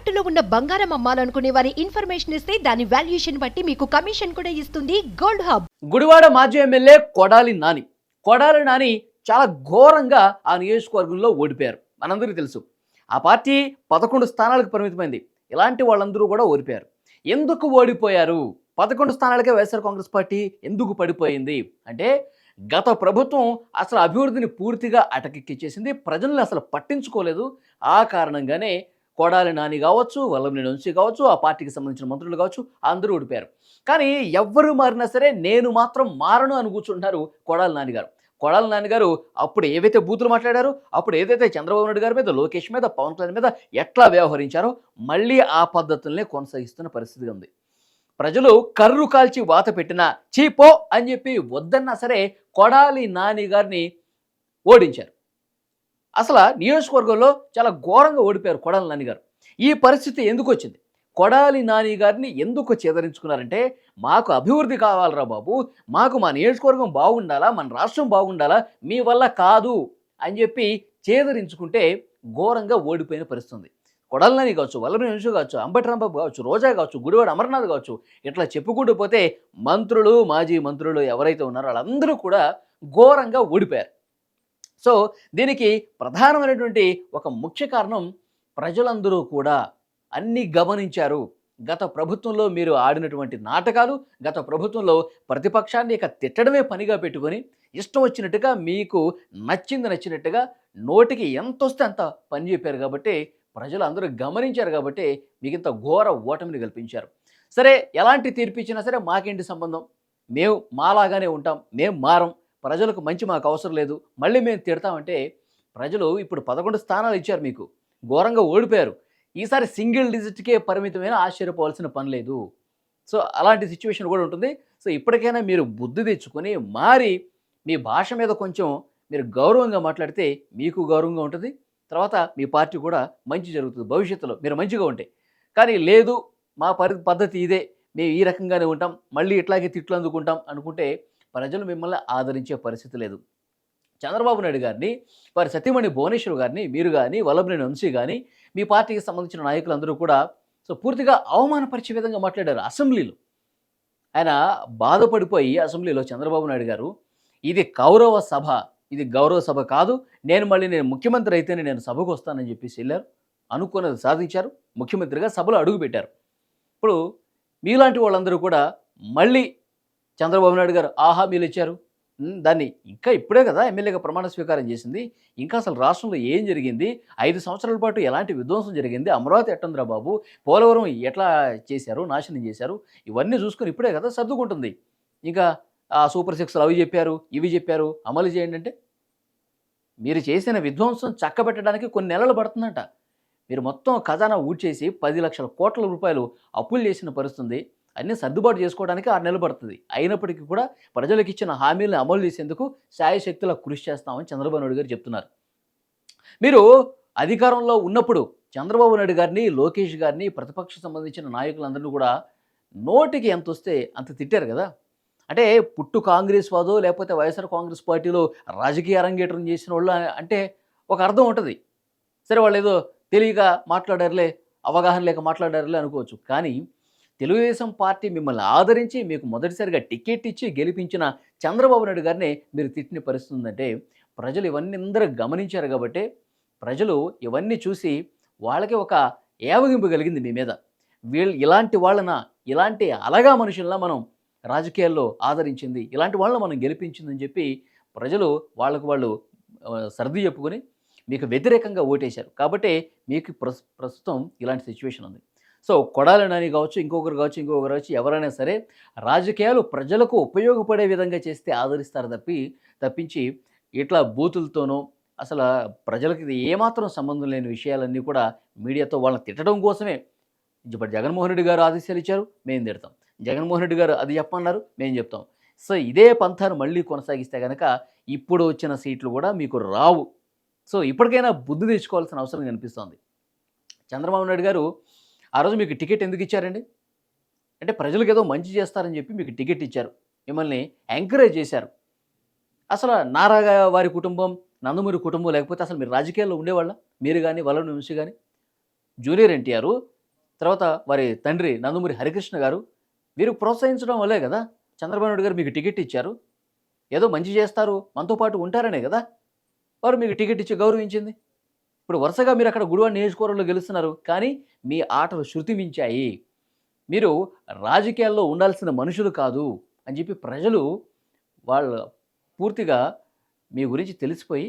తాకట్టులో ఉన్న బంగారం అమ్మాలనుకునే వారి ఇన్ఫర్మేషన్ ఇస్తే దాని వాల్యుయేషన్ బట్టి మీకు కమిషన్ కూడా ఇస్తుంది గోల్డ్ హబ్. గుడివాడ మాజీ ఎమ్మెల్యే కొడాలి నాని చాలా ఘోరంగా ఆ నియోజకవర్గంలో ఓడిపోయారు. మనందరికీ తెలుసు ఆ పార్టీ 11 స్థానాలకు పరిమితమైంది. ఇలాంటి వాళ్ళందరూ కూడా ఓడిపోయారు. ఎందుకు ఓడిపోయారు? 11 స్థానాలకే వైఎస్ఆర్ కాంగ్రెస్ పార్టీ ఎందుకు పడిపోయింది అంటే, గత ప్రభుత్వం అసలు అభివృద్ధిని పూర్తిగా అటకెక్కించేసింది. ప్రజల్ని అసలు పట్టించుకోలేదు. ఆ కారణంగానే కొడాలి నాని కావచ్చు, వల్లభనేని వంశీ కావచ్చు, ఆ పార్టీకి సంబంధించిన మంత్రులు కావచ్చు, అందరూ ఓడిపోయారు. కానీ ఎవ్వరు మారినా సరే నేను మాత్రం మారను అని కూర్చుంటున్నారు కొడాలి నాని గారు. కొడాలి నాని గారు అప్పుడు ఏవైతే బూతులు మాట్లాడారో, అప్పుడు ఏదైతే చంద్రబాబు నాయుడు గారి మీద, లోకేష్ మీద, పవన్ కళ్యాణ్ మీద ఎట్లా వ్యవహరించారో మళ్ళీ ఆ పద్ధతుల్నే కొనసాగిస్తున్న పరిస్థితిగా ఉంది. ప్రజలు కర్రు కాల్చి వాత పెట్టినా చీపో అని చెప్పి వద్దన్నా సరే కొడాలి నాని గారిని ఓడించారు. అసలు నియోజకవర్గంలో చాలా ఘోరంగా ఓడిపోయారు కొడాలి నాని గారు. ఈ పరిస్థితి ఎందుకు వచ్చింది? కొడాలి నాని గారిని ఎందుకు చేదరించుకున్నారంటే, మాకు అభివృద్ధి కావాలరా బాబు, మాకు మా నియోజకవర్గం బాగుండాలా, మన రాష్ట్రం బాగుండాలా, మీ వల్ల కాదు అని చెప్పి చేదరించుకుంటే ఘోరంగా ఓడిపోయిన పరిస్థితి. కొడాలి నాని కావచ్చు, వల్లభనేని వంశీ కావచ్చు, అంబటి రాంబాబు కావచ్చు, రోజా కావచ్చు, గుడివాడ అమర్నాథ్ కావచ్చు, ఇట్లా చెప్పుకుంటూ పోతే మంత్రులు, మాజీ మంత్రులు ఎవరైతే ఉన్నారో వాళ్ళందరూ కూడా ఘోరంగా ఓడిపోయారు. సో దీనికి ప్రధానమైనటువంటి ఒక ముఖ్య కారణం, ప్రజలందరూ కూడా అన్నీ గమనించారు. గత ప్రభుత్వంలో మీరు ఆడినటువంటి నాటకాలు, గత ప్రభుత్వంలో ప్రతిపక్షాన్ని ఇక తిట్టడమే పనిగా పెట్టుకొని ఇష్టం వచ్చినట్టుగా మీకు నచ్చినట్టుగా నోటికి ఎంత వస్తే అంత పని చెప్పారు. కాబట్టి ప్రజలు అందరూ గమనించారు. కాబట్టి మీకు ఇంత ఘోర ఓటమిని కల్పించారు. సరే, ఎలాంటి తీర్పు ఇచ్చినా సరే మాకేంటి సంబంధం, మేము మాలాగానే ఉంటాం, మేము మారం, ప్రజలకు మంచి మాకు అవసరం లేదు, మళ్ళీ మేము తిడతామంటే ప్రజలు ఇప్పుడు 11 స్థానాలు ఇచ్చారు, మీకు ఘోరంగా ఓడిపోయారు. ఈసారి సింగిల్ డిజిట్కే పరిమితమైన ఆశ్చర్యపోవాల్సిన పని లేదు. సో అలాంటి సిచ్యువేషన్ కూడా ఉంటుంది. సో ఇప్పటికైనా మీరు బుద్ధి తెచ్చుకొని మారి మీ భాష మీద కొంచెం మీరు గౌరవంగా మాట్లాడితే మీకు గౌరవంగా ఉంటుంది. తర్వాత మీ పార్టీ కూడా మంచి జరుగుతుంది భవిష్యత్తులో మీరు మంచిగా ఉంటే. కానీ లేదు, మా పద్ధతి ఇదే, మేము ఈ రకంగానే ఉంటాం, మళ్ళీ ఇట్లాగే తిట్లు అందుకుంటాం అనుకుంటే ప్రజలు మిమ్మల్ని ఆదరించే పరిస్థితి లేదు. చంద్రబాబు నాయుడు గారిని, వారి సతీమణి భువనేశ్వర్ గారిని, మీరు కానీ, వల్లభనేని వంశీ కానీ, మీ పార్టీకి సంబంధించిన నాయకులందరూ కూడా పూర్తిగా అవమానపరిచే విధంగా మాట్లాడారు అసెంబ్లీలో. ఆయన బాధపడిపోయి అసెంబ్లీలో చంద్రబాబు నాయుడు గారు, ఇది కౌరవ సభ, ఇది గౌరవ సభ కాదు, నేను ముఖ్యమంత్రి అయితేనే నేను సభకు వస్తానని చెప్పేసి వెళ్ళారు. అనుకున్నది సాధించారు, ముఖ్యమంత్రిగా సభలో అడుగుపెట్టారు. ఇప్పుడు మీలాంటి వాళ్ళందరూ కూడా మళ్ళీ చంద్రబాబు నాయుడు గారు హామీలు ఇచ్చారు, దాన్ని ఇంకా ఇప్పుడే కదా ఎమ్మెల్యేగా ప్రమాణ స్వీకారం చేసింది, ఇంకా అసలు రాష్ట్రంలో ఏం జరిగింది, 5 సంవత్సరాల పాటు ఎలాంటి విధ్వంసం జరిగింది, అమరావతి ఎట్టుందిరా బాబు, పోలవరం ఎట్లా చేశారు, నాశనం చేశారు, ఇవన్నీ చూసుకొని ఇప్పుడే కదా సర్దుకుంటుంది. ఇంకా సూపర్ 6 అవి చెప్పారు, ఇవి చెప్పారు, అమలు చేయండి అంటే మీరు చేసిన విధ్వంసం చక్కబెట్టడానికి కొన్ని నెలలు పడుతుందంట. మీరు మొత్తం ఖజానా ఊడ్చేసి 10 లక్షల కోట్ల రూపాయలు అప్పులు చేసిన పరిస్థితుంది. అన్నీ సర్దుబాటు చేసుకోవడానికి 6 నెలలు పడుతుంది. అయినప్పటికీ కూడా ప్రజలకు ఇచ్చిన హామీలను అమలు చేసేందుకు శాయశక్తులా కృషి చేస్తామని చంద్రబాబు నాయుడు గారు చెప్తున్నారు. మీరు అధికారంలో ఉన్నప్పుడు చంద్రబాబు నాయుడు గారిని, లోకేష్ గారిని, ప్రతిపక్ష సంబంధించిన నాయకులందరినీ కూడా నోటికి ఎంత వస్తే అంత తిట్టారు కదా. అంటే పుట్టు కాంగ్రెస్ వాదో లేకపోతే వైఎస్ఆర్ కాంగ్రెస్ పార్టీలో రాజకీయ అరంగేట్రం చేసిన వాళ్ళు అంటే ఒక అర్థం ఉంటుంది. సరే, వాళ్ళు ఏదో తెలియక మాట్లాడారులే, అవగాహన లేక మాట్లాడారులే అనుకోవచ్చు. కానీ తెలుగుదేశం పార్టీ మిమ్మల్ని ఆదరించి మీకు మొదటిసారిగా టికెట్ ఇచ్చి గెలిపించిన చంద్రబాబు నాయుడు గారిని మీరు తిట్టిన పరిస్థితి ఉందంటే ప్రజలు ఇవన్నీ అందరూ గమనించారు. కాబట్టి ప్రజలు ఇవన్నీ చూసి వాళ్ళకి ఒక ఏవగింపు కలిగింది మీ మీద. ఇలాంటి వాళ్ళన, ఇలాంటి అలగా మనుషుల్లా మనం రాజకీయాల్లో ఆదరించింది, ఇలాంటి వాళ్ళని మనం గెలిపించిందని చెప్పి ప్రజలు వాళ్ళకు వాళ్ళు సర్ది చెప్పుకొని మీకు వ్యతిరేకంగా ఓటేశారు. కాబట్టి మీకు ప్రస్తుతం ఇలాంటి సిచ్యువేషన్ ఉంది. సో కొడాలి నాని కావచ్చు, ఇంకొకరు కావచ్చు, ఎవరైనా సరే రాజకీయాలు ప్రజలకు ఉపయోగపడే విధంగా చేస్తే ఆదరిస్తారు తప్పించి ఇట్లా బూతులతోనో అసలు ప్రజలకు ఇది ఏమాత్రం సంబంధం లేని విషయాలన్నీ కూడా మీడియాతో వాళ్ళని తిట్టడం కోసమే. ఇప్పుడు జగన్మోహన్ రెడ్డి గారు ఆదేశాలు ఇచ్చారు, మేము తిడతాం, జగన్మోహన్ రెడ్డి గారు అది చెప్పమన్నారు, మేము చెప్తాం. సో ఇదే పంథాను మళ్ళీ కొనసాగిస్తే కనుక ఇప్పుడు వచ్చిన సీట్లు కూడా మీకు రావు. సో ఇప్పటికైనా బుద్ధి తెచ్చుకోవాల్సిన అవసరం కనిపిస్తోంది. చంద్రబాబు నాయుడు గారు ఆ రోజు మీకు టికెట్ ఎందుకు ఇచ్చారండి అంటే, ప్రజలకు ఏదో మంచి చేస్తారని చెప్పి మీకు టికెట్ ఇచ్చారు, మిమ్మల్ని ఎంకరేజ్ చేశారు. అసలు నారా వారి కుటుంబం, నందమూరి కుటుంబం లేకపోతే అసలు మీరు రాజకీయాల్లో ఉండేవాళ్ళ, మీరు కానీ, వల్లభనేని వంశీ కానీ, జూనియర్ ఎన్టీఆర్, తర్వాత వారి తండ్రి నందమూరి హరికృష్ణ గారు, వీరు ప్రోత్సహించడం వల్లే కదా చంద్రబాబు నాయుడు గారు మీకు టికెట్ ఇచ్చారు. ఏదో మంచి చేస్తారు, మనతో పాటు ఉంటారనే కదా వారు మీకు టికెట్ ఇచ్చి గౌరవించింది. ఇప్పుడు వరుసగా మీరు అక్కడ గుడివాడ నియోజకవర్గంలో గెలుస్తున్నారు, కానీ మీ ఆటలు శృతి మించాయి. మీరు రాజకీయాల్లో ఉండాల్సిన మనుషులు కాదు అని చెప్పి ప్రజలు వాళ్ళ పూర్తిగా మీ గురించి తెలిసిపోయి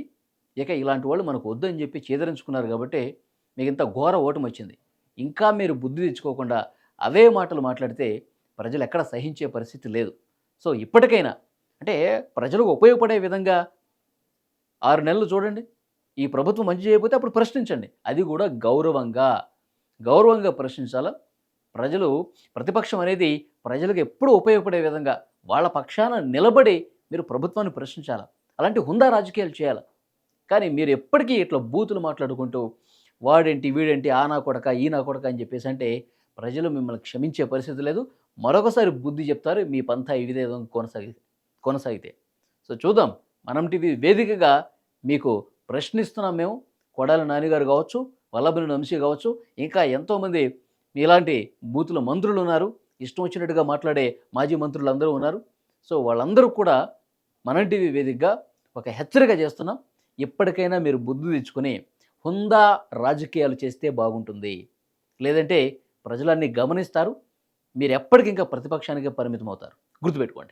ఇక ఇలాంటి వాళ్ళు మనకు వద్దని చెప్పి చేదరించుకున్నారు కాబట్టి మీకు ఇంత ఘోర ఓటమి వచ్చింది. ఇంకా మీరు బుద్ధి తెచ్చుకోకుండా అవే మాటలు మాట్లాడితే ప్రజలు ఎక్కడ సహించే పరిస్థితి లేదు. సో ఇప్పటికైనా అంటే ప్రజలకు ఉపయోగపడే విధంగా 6 నెలలు చూడండి. ఈ ప్రభుత్వం మంచి చేయకపోతే అప్పుడు ప్రశ్నించండి. అది కూడా గౌరవంగా ప్రశ్నించాలా. ప్రజలు ప్రతిపక్షం అనేది ప్రజలకు ఎప్పుడూ ఉపయోగపడే విధంగా వాళ్ళ పక్షాన నిలబడి మీరు ప్రభుత్వాన్ని ప్రశ్నించాలా. అలాంటి హుందా రాజకీయాలు చేయాలి. కానీ మీరు ఎప్పటికీ ఇట్లా బూతులు మాట్లాడుకుంటూ వాడేంటి వీడేంటి ఆ నా కొడక ఈ నా కొడక అని చెప్పేసి అంటే ప్రజలు మిమ్మల్ని క్షమించే పరిస్థితి లేదు. మరొకసారి బుద్ధి చెప్తారు మీ పంథా ఈ విధంగా కొనసాగితే. సో చూద్దాం. మనం టీవీ వేదికగా మీకు ప్రశ్నిస్తున్నాం మేము. కొడాలి నానిగారు కావచ్చు, వల్లభనేని వంశీ కావచ్చు, ఇంకా ఎంతోమంది ఇలాంటి బూతుల మంత్రులు ఉన్నారు, ఇష్టం వచ్చినట్టుగా మాట్లాడే మాజీ మంత్రులు అందరూ ఉన్నారు. సో వాళ్ళందరూ కూడా మనం టీవీ వేదికగా ఒక హెచ్చరిక చేస్తున్నాం. ఇప్పటికైనా మీరు బుద్ధి తెచ్చుకొని హుందా రాజకీయాలు చేస్తే బాగుంటుంది. లేదంటే ప్రజలన్నీ గమనిస్తారు. మీరు ఎప్పటికింకా ప్రతిపక్షానికి పరిమితం అవుతారు. గుర్తుపెట్టుకోండి.